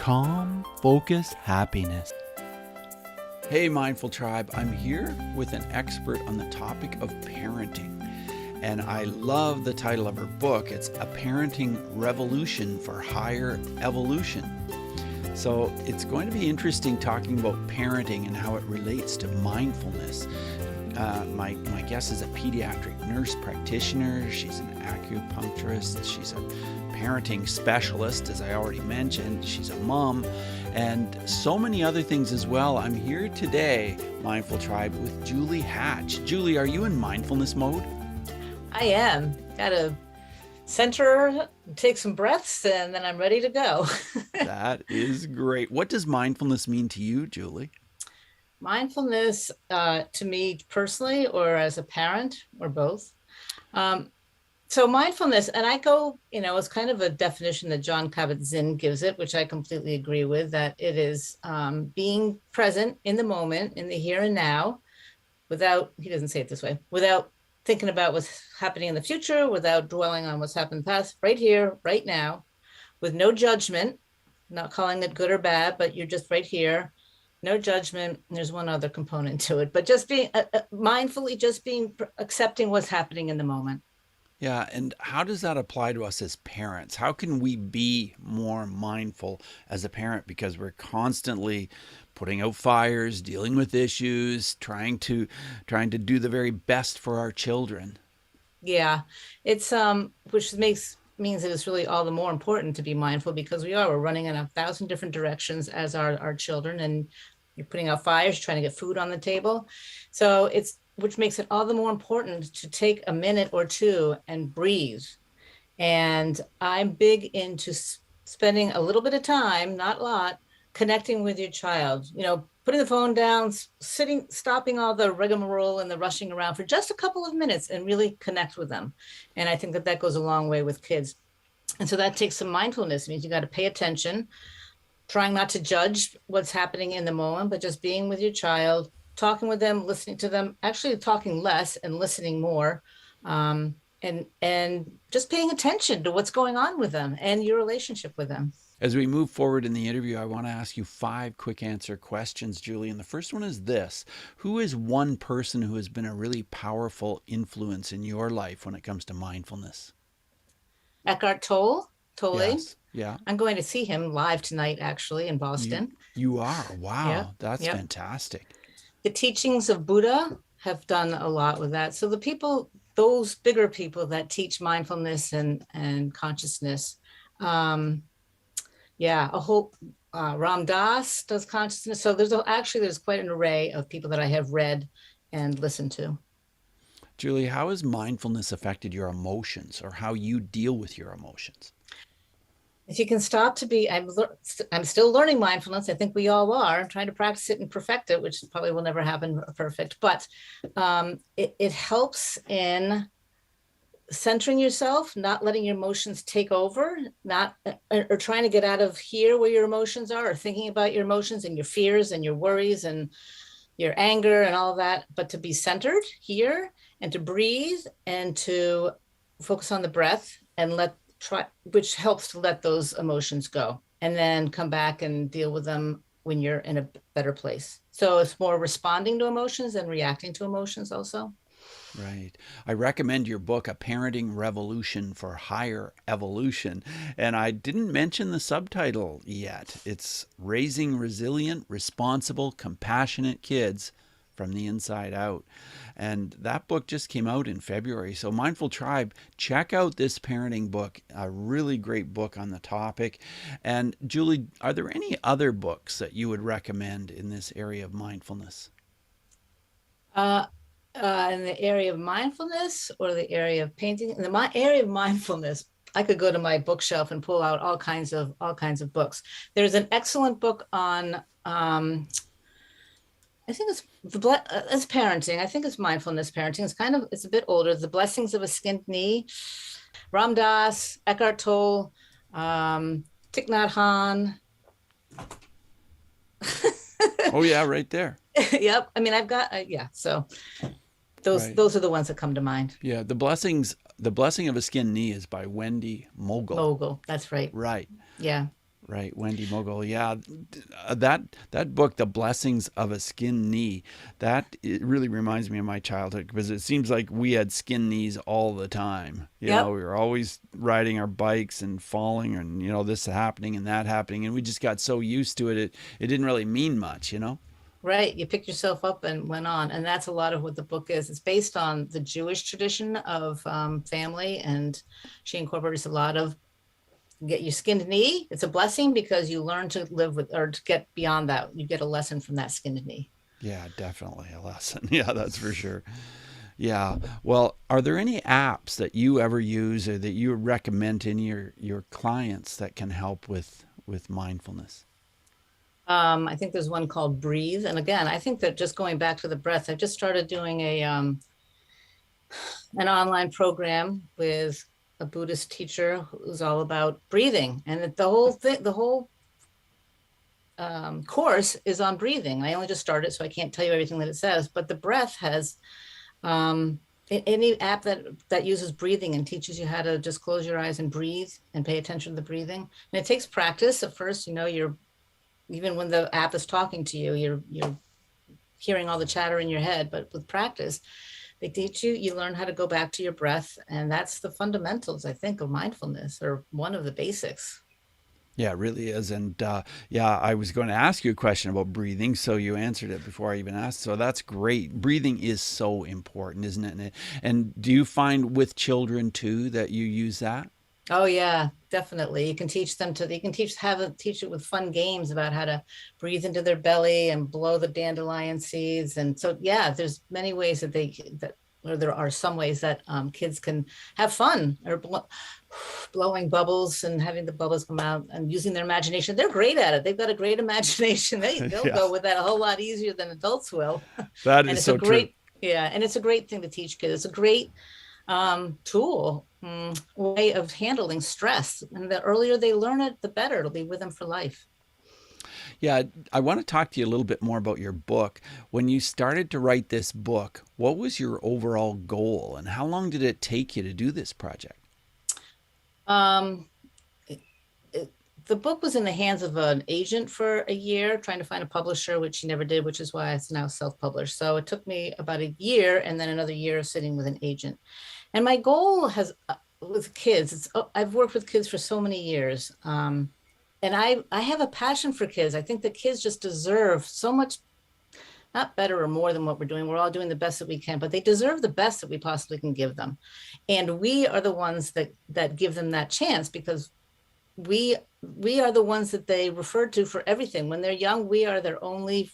calm, focused happiness. Hey, Mindful Tribe, I'm here with an expert on the topic of parenting. And I love the title of her book. It's A Parenting Revolution for Higher Evolution. So it's going to be interesting talking about parenting and how it relates to mindfulness. My guest is a pediatric nurse practitioner. She's an acupuncturist. She's a parenting specialist, as I already mentioned. She's a mom and so many other things as well. I'm here today, Mindful Tribe, with Julie Hatch. Julie, are you in mindfulness mode? I am. Got to center, take some breaths, and then I'm ready to go. That is great. What does mindfulness mean to you, Julie? Mindfulness, to me personally, or as a parent, or both. So mindfulness, and I go, it's kind of a definition that Jon Kabat-Zinn gives it, which I completely agree with, that it is being present in the moment, in the here and now, without, he doesn't say it this way, without thinking about what's happening in the future, without dwelling on what's happened in the past, right here, right now, with no judgment, not calling it good or bad, but you're just right here, no judgment. There's one other component to it, but just being mindfully, just being accepting what's happening in the moment. Yeah, and how does that apply to us as parents? How can we be more mindful as a parent? Because we're constantly putting out fires, dealing with issues, trying to do the very best for our children. Yeah, it's which means that it's really all the more important to be mindful, because we're running in 1,000 different directions as our children, and you're putting out fires, trying to get food on the table. So which makes it all the more important to take a minute or two and breathe. And I'm big into spending a little bit of time, not a lot, connecting with your child, putting the phone down, stopping all the rigmarole and the rushing around for just a couple of minutes and really connect with them. And I think that goes a long way with kids. And so that takes some mindfulness. It means you got to pay attention, trying not to judge what's happening in the moment, but just being with your child, talking with them, listening to them, actually talking less and listening more, and just paying attention to what's going on with them and your relationship with them. As we move forward in the interview, I want to ask you 5 quick answer questions, Julie. And the first one is this: who is one person who has been a really powerful influence in your life when it comes to mindfulness? Eckhart Tolle. Yes. Yeah. I'm going to see him live tonight, actually, in Boston. You are? Wow. Yeah. That's fantastic. The teachings of Buddha have done a lot with that. So those bigger people that teach mindfulness and consciousness, a whole Ram Dass does consciousness. So there's quite an array of people that I have read and listened to. Julie, how has mindfulness affected your emotions, or how you deal with your emotions? If you can stop to be, I'm still learning mindfulness. I think we all are. I'm trying to practice it and perfect it, which probably will never happen perfect, but it helps in centering yourself, not letting your emotions take over, or trying to get out of here where your emotions are, or thinking about your emotions and your fears and your worries and your anger and all of that, but to be centered here and to breathe and to focus on the breath and which helps to let those emotions go, and then come back and deal with them when you're in a better place. So it's more responding to emotions than reacting to emotions also. Right. I recommend your book, A Parenting Revolution for Higher Evolution. And I didn't mention the subtitle yet. It's Raising Resilient, Responsible, Compassionate Kids from the Inside Out. And that book just came out in February. So Mindful Tribe, check out this parenting book, a really great book on the topic. And Julie, are there any other books that you would recommend in this area of mindfulness? In the area of mindfulness or the area of painting? In the area of mindfulness, I could go to my bookshelf and pull out all kinds of books. There's an excellent book on I think it's parenting. I think it's mindfulness parenting. It's a bit older. The Blessings of a Skinned Knee, Ram Dass, Eckhart Tolle, Thich Nhat Hanh. Oh yeah, right there. Yep. I mean, I've got So those are the ones that come to mind. Yeah, The Blessing of a Skinned Knee is by Wendy Mogul. Mogul. That's right. Right. Yeah. Right, Wendy Mogul. Yeah, that book, "The Blessings of a Skin Knee," that it really reminds me of my childhood because it seems like we had skin knees all the time. You know, Yep. we were always riding our bikes and falling, and this happening and that happening, and we just got so used to it. It didn't really mean much. Right. You picked yourself up and went on. And that's a lot of what the book is. It's based on the Jewish tradition of family. And she incorporates a lot of get your skinned knee. It's a blessing because you learn to live with or to get beyond that. You get a lesson from that skinned knee. Yeah, definitely a lesson. Yeah, that's for sure. Yeah. Well, are there any apps that you ever use or that you recommend to any of your clients that can help with mindfulness? I think there's one called Breathe. And again, I think that just going back to the breath, I've just started doing a an online program with a Buddhist teacher who's all about breathing. And the whole thing, the whole course is on breathing. I only just started, so I can't tell you everything that it says, but the breath has any app that uses breathing and teaches you how to just close your eyes and breathe and pay attention to the breathing. And it takes practice. At first, you're even when the app is talking to you, you're hearing all the chatter in your head, but with practice, they teach you, you learn how to go back to your breath. And that's the fundamentals, I think, of mindfulness, or one of the basics. Yeah, it really is. And yeah, I was going to ask you a question about breathing, so you answered it before I even asked. So that's great. Breathing is so important, isn't it? And do you find with children too that you use that? Oh yeah, definitely. You can teach them to, you can teach it with fun games about how to breathe into their belly and blow the dandelion seeds. And so, yeah, there's many ways or there are some ways that kids can have fun or blowing bubbles and having the bubbles come out and using their imagination. They're great at it. They've got a great imagination. They'll Yeah, go with that a whole lot easier than adults will. that And is it's a so true. great, yeah, and it's a great thing to teach kids. It's a great tool, way of handling stress. And the earlier they learn it, the better. It'll be with them for life. Yeah, I want to talk to you a little bit more about your book. When you started to write this book, what was your overall goal and how long did it take you to do this project? Um, it, the book was in the hands of an agent for a year, trying to find a publisher, which she never did, which is why it's now self-published. So it took me about a year and then another year sitting with an agent. And my goal has with kids, I've worked with kids for so many years. And I have a passion for kids. I think that kids just deserve so much, not better or more than what we're doing. We're all doing the best that we can, but they deserve the best that we possibly can give them. And we are the ones that give them that chance because we are the ones that they refer to for everything. When they're young, we are their only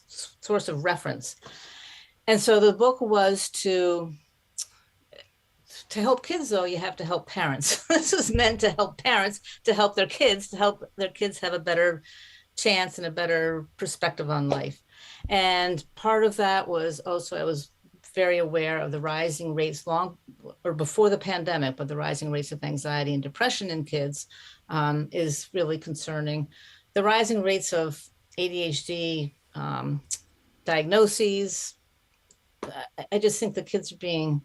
source of reference. And so the book was to help kids, though, you have to help parents. This was meant to help parents, to help their kids, to help their kids have a better chance and a better perspective on life. And part of that was also, I was very aware of the rising rates long or before the pandemic, but the rising rates of anxiety and depression in kids is really concerning. The rising rates of ADHD diagnoses, I just think the kids are being,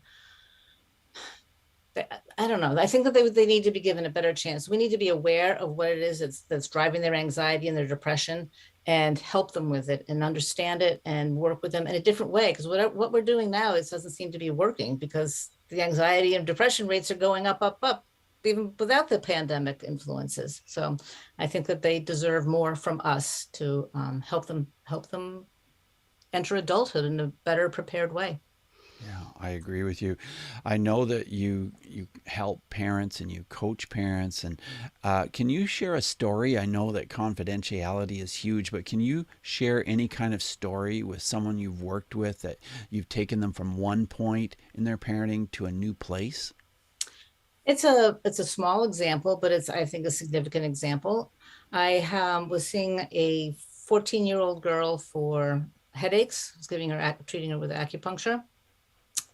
I don't know. I think that they need to be given a better chance. We need to be aware of what it is that's driving their anxiety and their depression and help them with it and understand it and work with them in a different way. Because what we're doing now, it doesn't seem to be working because the anxiety and depression rates are going up, up, up, even without the pandemic influences. So I think that they deserve more from us to help them enter adulthood in a better prepared way. Yeah, I agree with you. I know that you help parents and you coach parents. And can you share a story? I know that confidentiality is huge, but can you share any kind of story with someone you've worked with that you've taken them from one point in their parenting to a new place? It's a small example, but it's I think a significant example. I was seeing a 14-year-old girl for headaches. I was treating her with acupuncture.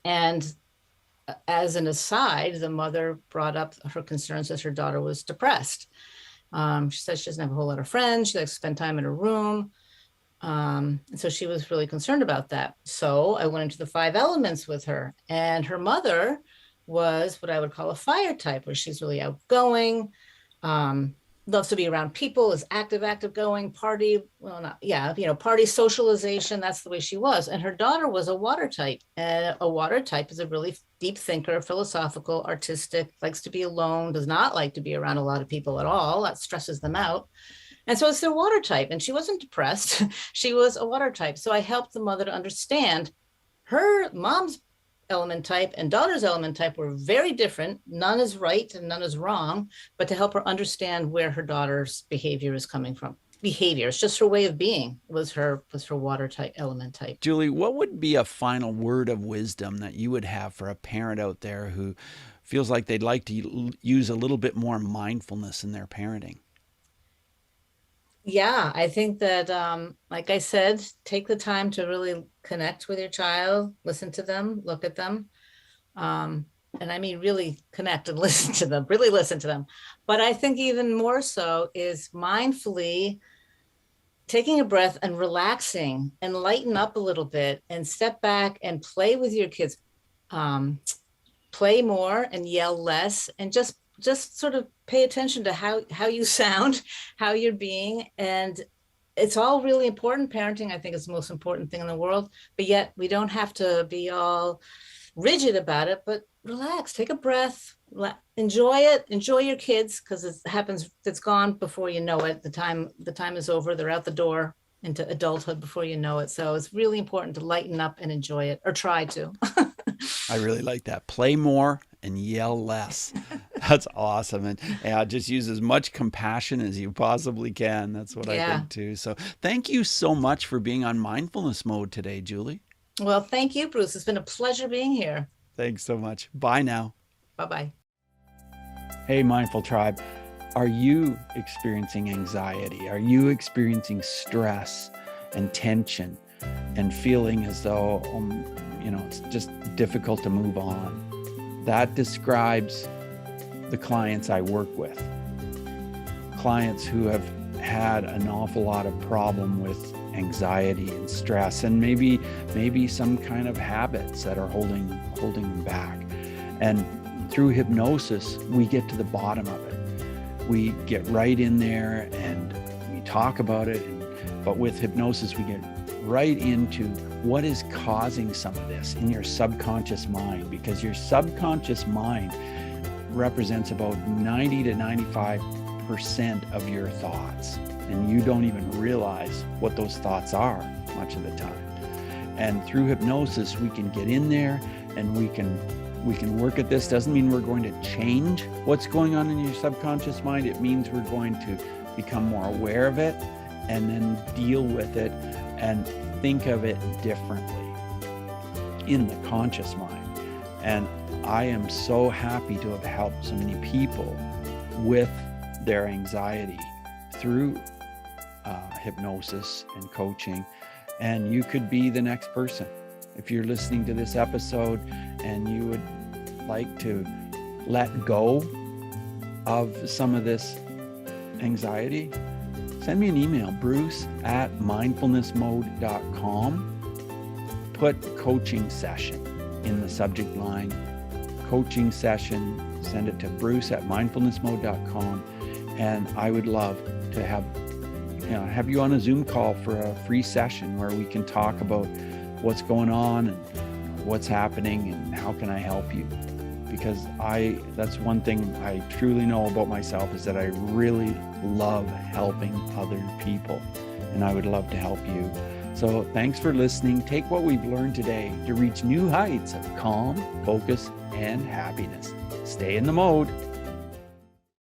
And as an aside, the mother brought up her concerns that her daughter was depressed. She said she doesn't have a whole lot of friends. She likes to spend time in her room. And so she was really concerned about that. So I went into the 5 elements with her. And her mother was what I would call a fire type, where she's really outgoing. loves to be around people, is active going, party, well, not, yeah, party socialization. That's the way she was. And her daughter was a water type. And a water type is a really deep thinker, philosophical, artistic, likes to be alone, does not like to be around a lot of people at all. That stresses them out. And so it's their water type. And she wasn't depressed. She was a water type. So I helped the mother to understand her mom's element type and daughter's element type were very different. None is right and none is wrong, but to help her understand where her daughter's behavior is coming from. Behavior, it's just her way of being, was her water type, element type. Julie, what would be a final word of wisdom that you would have for a parent out there who feels like they'd like to use a little bit more mindfulness in their parenting? Yeah, I think that, like I said, take the time to really connect with your child, listen to them, look at them. And I mean, really connect and listen to them, really listen to them. But I think even more so is mindfully taking a breath and relaxing and lighten up a little bit and step back and play with your kids. Play more and yell less, and just sort of pay attention to how you sound, how you're being. And it's all really important. Parenting, I think, is the most important thing in the world, but yet we don't have to be all rigid about it, but relax, take a breath, enjoy it, enjoy your kids, because it happens, it's gone before you know it. The time is over. They're out the door into adulthood before you know it. So it's really important to lighten up and enjoy it, or try to. I really like that. Play more and yell less. That's awesome. And just use as much compassion as you possibly can. That's what I think too. So thank you so much for being on Mindfulness Mode today, Julie. Well, thank you, Bruce. It's been a pleasure being here. Thanks so much. Bye now. Bye-bye. Hey, Mindful Tribe. Are you experiencing anxiety? Are you experiencing stress and tension and feeling as though, it's just difficult to move on? That describes the clients I work with. Clients who have had an awful lot of problem with anxiety and stress, and maybe some kind of habits that are holding them back. And through hypnosis, we get to the bottom of it. We get right in there and we talk about it. But with hypnosis, we get right into what is causing some of this in your subconscious mind, because your subconscious mind represents about 90 to 95% of your thoughts. And you don't even realize what those thoughts are much of the time. And through hypnosis, we can get in there and we can work at this. Doesn't mean we're going to change what's going on in your subconscious mind. It means we're going to become more aware of it and then deal with it and think of it differently in the conscious mind. And I am so happy to have helped so many people with their anxiety through hypnosis and coaching. And you could be the next person. If you're listening to this episode and you would like to let go of some of this anxiety, send me an email, bruce@mindfulnessmode.com. Put coaching session in the subject line. Coaching session, send it to bruce@mindfulnessmode.com. And I would love to have you on a Zoom call for a free session where we can talk about what's going on and what's happening and how can I help you. Because that's one thing I truly know about myself, is that I really love helping other people, and I would love to help you. So thanks for listening. Take what we've learned today to reach new heights of calm, focus, and happiness. Stay in the mode.